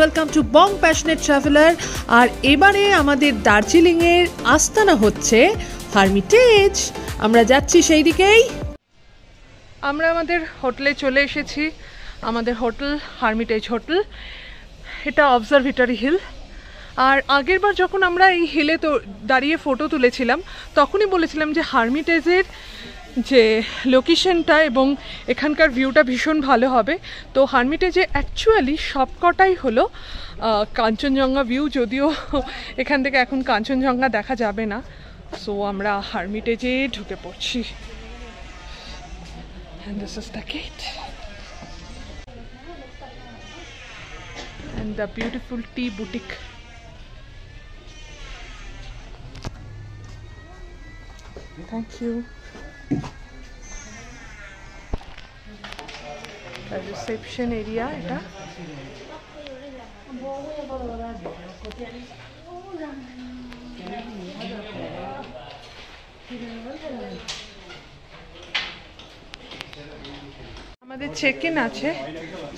Welcome to Bong passionate traveller. আর এবারে আমাদের দার্জিলিংয়ের আস্তানা হচ্ছে হার্মিটেজ। আমরা যাচ্ছি সেই দিকেই। আমরা আমাদের হোটেলে চলে এসেছি। আমাদের হোটেল হার্মিটেজ হোটেল, এটা অবজারভেটরি হিল। আর আগের বার যখন আমরা এই হিলে তো দাঁড়িয়ে ফটো তুলেছিলাম তখনই বলেছিলাম যে হার্মিটেজের যে লোকেশনটা এবং এখানকার ভিউটা ভীষণ ভালো হবে। তো হার্মিটেজে অ্যাকচুয়ালি সবকটাই হলো কাঞ্চনজঙ্ঘা ভিউ, যদিও এখান থেকে এখন কাঞ্চনজঙ্ঘা দেখা যাবে না। সো আমরা হার্মিটেজে ঢুকে পড়ছি। And this is the gate. And the beautiful tea boutique. Thank you. The reception area এটা। আমাদের চেক ইন আছে,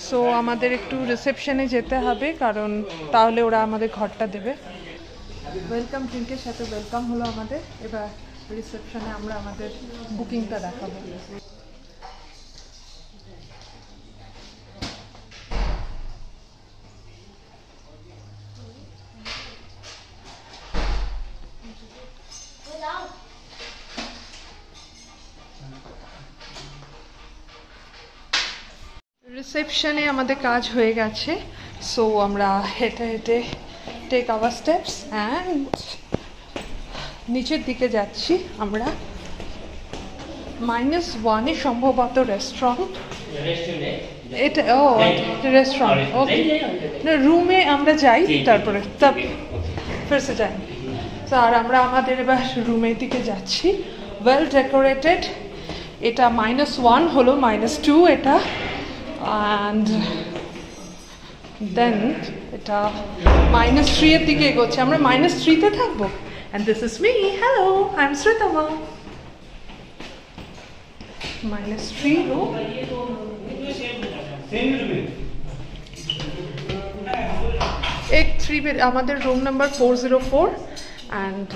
সো আমাদের একটু রিসেপশনে যেতে হবে, কারণ তাহলে ওরা আমাদের ঘরটা দেবে। ওয়েলকাম ড্রিঙ্কের সাথে ওয়েলকাম হলো আমাদের। এবার রিসেপশনে আমরা আমাদের বুকিংটা দেখাবো। রিসেপশনে আমাদের কাজ হয়ে গেছে, সো আমরা হেঁটে হেঁটে টেক আওয়ার স্টেপস অ্যান্ড নিচের দিকে যাচ্ছি। আমরা -1-এ সম্ভবত রেস্টুরেন্ট এটা। ও রেস্টুরেন্ট, ওকে। না, রুমে আমরা যাই, তারপরে তব ফিরসে যাই। তো আর আমরা আমাদের এবার রুমের দিকে যাচ্ছি। Well decorated. এটা -1 হলো, -2 এটা। অ্যান্ড দেন এটা -3 এর দিকে এগোচ্ছে। আমরা -3-তে থাকবো। And this is me. Hello, I'm Sritama. -3 room. एक 3 bed আমাদের রুম নাম্বার 404 and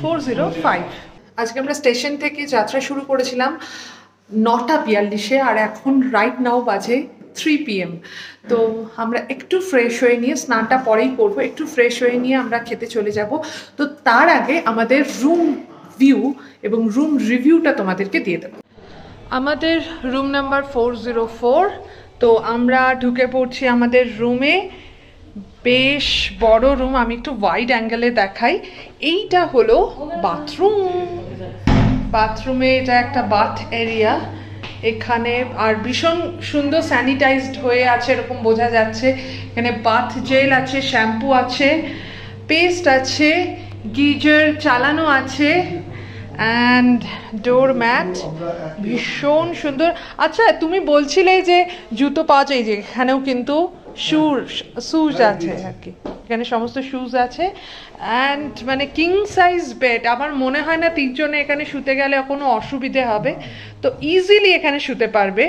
405। আজকে আমরা স্টেশন থেকে যাত্রা শুরু করেছিলাম 9:42-এ, আর এখন রাইট নাও বাজে 3 PM। তো আমরা একটু ফ্রেশ হয়ে নিয়ে, স্নানটা পরেই করবো, একটু ফ্রেশ হয়ে নিয়ে আমরা খেতে চলে যাব। তো তার আগে আমাদের রুম ভিউ এবং রুম রিভিউটা তোমাদেরকে দিয়ে দেবো। আমাদের রুম নাম্বার 404। তো আমরা ঢুকে পড়ছি আমাদের রুমে। বেশ বড় রুম, আমি একটু ওয়াইড অ্যাঙ্গেলে দেখাই। এইটা হলো বাথরুম। বাথরুমে এটা একটা বাথ এরিয়া এখানে, আর ভীষণ সুন্দর স্যানিটাইজড হয়ে আছে, এরকম বোঝা যাচ্ছে। এখানে বাথ জেল আছে, শ্যাম্পু আছে, পেস্ট আছে, গিজার চালানো আছে, অ্যান্ড ডোর ম্যাট ভীষণ সুন্দর। আচ্ছা, তুমি বলছিলে যে জুতো পাওয়া যায়, যে এখানেও কিন্তু শুজ আছে আর কি, এখানে সমস্ত শুজ আছে। অ্যান্ড মানে কিং সাইজ বেড। আমার মনে হয় না 3 জনে এখানে শুতে গেলে কোনো অসুবিধে হবে, তো ইজিলি এখানে শুতে পারবে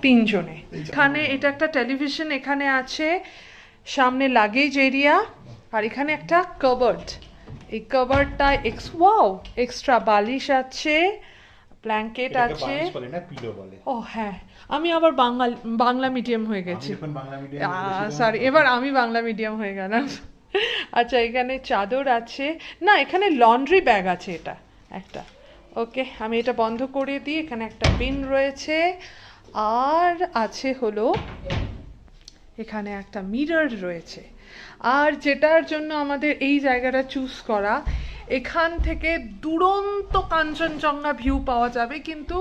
3 জনে। এখানে এটা একটা টেলিভিশন এখানে আছে, সামনে লাগেজ এরিয়া, আর এখানে একটা কাবার্ড। এই কাবার্ডটা ওয়াও, এক্সট্রা বালিশ আছে, ব্ল্যাঙ্কেট আছে। ও হ্যাঁ, আমি আবার বাংলা মিডিয়াম হয়ে গেছি, সরি, এবার আমি বাংলা মিডিয়াম হয়ে গেলাম। আচ্ছা, এখানে চাদর আছে, না এখানে লন্ড্রি ব্যাগ আছে, এটা একটা। ওকে, আমি এটা বন্ধ করে দিই। এখানে একটা বিন রয়েছে, আর আছে হলো এখানে একটা মিরর রয়েছে। আর যেটার জন্য আমাদের এই জায়গাটা চুজ করা, এখান থেকে দুরন্ত কাঞ্চনজঙ্ঘা ভিউ পাওয়া যাবে, কিন্তু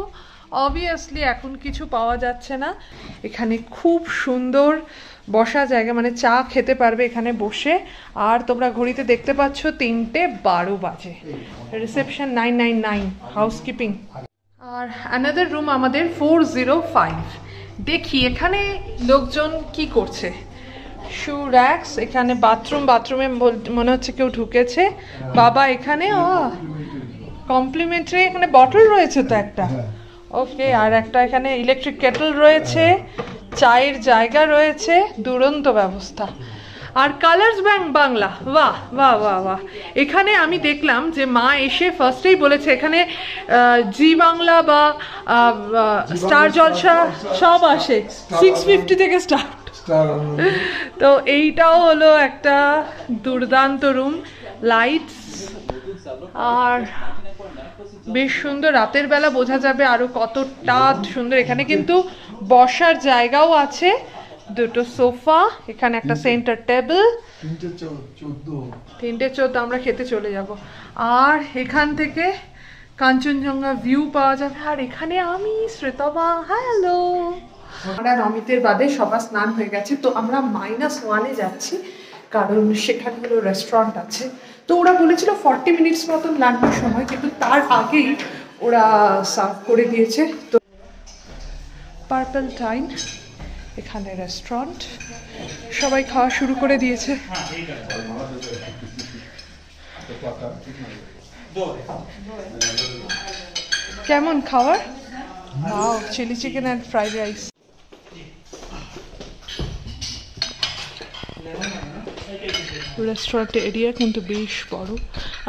অবভিয়াসলি এখন কিছু পাওয়া যাচ্ছে না। এখানে খুব সুন্দর বসা জায়গা, মানে চা খেতে পারবে এখানে বসে। আর তোমরা ঘড়িতে দেখতে পাচ্ছ 3:12 বাজে। Reception 999, housekeeping. আর অ্যানাদার রুম আমাদের 405। দেখি এখানে লোকজন কি করছে। শু র্যাক্স, এখানে বাথরুমে মনে হচ্ছে কেউ ঢুকেছে। বাবা এখানে কমপ্লিমেন্টারি এখানে বটল রয়েছে তো একটা। ওকে, আর একটা এখানে ইলেকট্রিক কেটল রয়েছে, চায়ের জায়গা রয়েছে, দুরন্ত ব্যবস্থা। আর কালার্স ব্যাংক বাংলা, বাহ বাহ বাহ বাহ। এখানে আমি দেখলাম যে মা এসে ফার্স্টেই বলেছে এখানে জি বাংলা বা স্টার জলসা সব আসে, 650 থেকে স্টার্ট। তো এইটাও হলো একটা দুর্দান্ত রুম, লাইটস আর বেশ সুন্দর। রাতের বেলা বোঝা যাবে আরো কতটা সুন্দর। এখানে কিন্তু বসার জায়গাও আছে, দুটো সোফা, এখানে একটা সেন্টার টেবিল। 3:14 আমরা খেতে চলে যাব। আর এখান থেকে কাঞ্চনজঙ্ঘা ভিউ পাওয়া যাবে। আর এখানে আমি শ্রেতবা, হ্যালো। আমরা অমিতের বাদে সবার স্নান হয়ে গেছে, তো আমরা -1-এ যাচ্ছি, কারণ সেখানে হলো রেস্টুরেন্ট আছে। তো ওরা বলেছিল 40 মিনিটস মতন লাগবে সময়, কিন্তু তার আগেই ওরা সার্ভ করে দিয়েছে। তো পার্পল টাইম, এখানে রেস্টুরেন্ট, সবাই খাওয়া শুরু করে দিয়েছে। কেমন খাবার? Wow, chilli chicken and fried rice. Restaurant area কিন্তু বেশ বড়,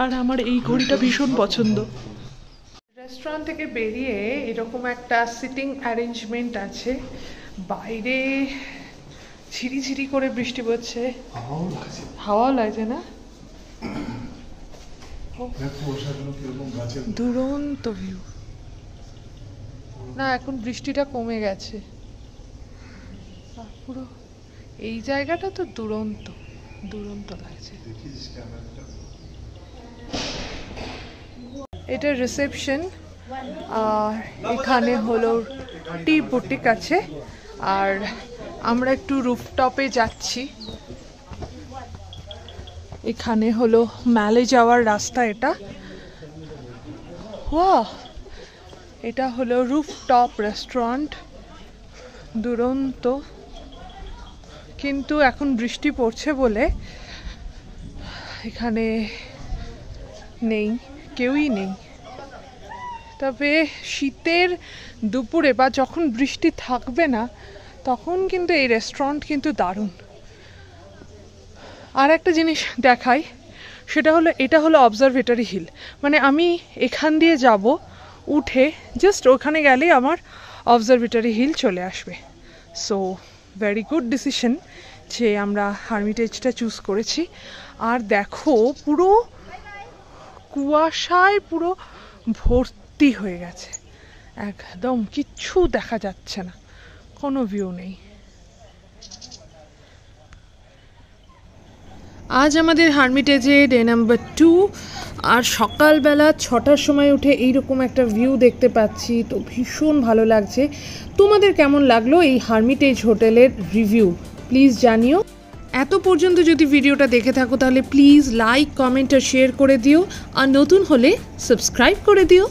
আর আমার এই ঘড়িটা ভীষণ পছন্দ। রেস্টুরেন্ট থেকে বেরিয়ে এরকম একটা সিটিং অ্যারেঞ্জমেন্ট আছে, বাইরে ঝিরিঝিরি করে বৃষ্টি পড়ছে, হাওয়াও লাগছে না? দুরন্ত ভিউ। না, এখন বৃষ্টিটা কমে গেছে, পুরো এই জায়গাটা তো দুরন্ত দুরন্ত লাগছে। এটা রিসেপশন, আর এখানে হলো টি বুটিক আছে। আর আমরা একটু রুফটপে যাচ্ছি, এখানে হলো ম্যালে যাওয়ার রাস্তা। এটা ওয়াও, এটা হলো রুফটপ রেস্টুরেন্ট, দুরন্ত। কিন্তু এখন বৃষ্টি পড়ছে বলে এখানে নেই, কেউই নেই। তবে শীতের দুপুরে বা যখন বৃষ্টি থাকবে না, তখন কিন্তু এই রেস্টুরেন্ট কিন্তু দারুণ। আর একটা জিনিস দেখাই, সেটা হলো এটা হলো অবজারভেটরি হিল। মানে আমি এখান দিয়ে যাব, উঠে জাস্ট ওখানে গেলেই আমার অবজারভেটরি হিল চলে আসবে। সো ভেরি গুড ডিসিশন যে আমরা হারমিটেজটা চুজ করেছি। আর দেখো পুরো কুয়াশায় পুরো ভর্তি হয়ে গেছে, একদম কিচ্ছু দেখা যাচ্ছে না, কোনো ভিউ নেই। আজ আমাদের হারমিটেজে ডে নাম্বার 2, আর সকালবেলা 6টার সময় উঠে এইরকম একটা ভিউ দেখতে পাচ্ছি, তো ভীষণ ভালো লাগছে। তোমাদের কেমন লাগলো এই হারমিটেজ হোটেলের রিভিউ প্লিজ জানিও। এত পর্যন্ত যদি ভিডিওটা দেখে থাকো তাহলে প্লিজ লাইক, কমেন্ট আর শেয়ার করে দিও, আর নতুন হলে সাবস্ক্রাইব করে দিও।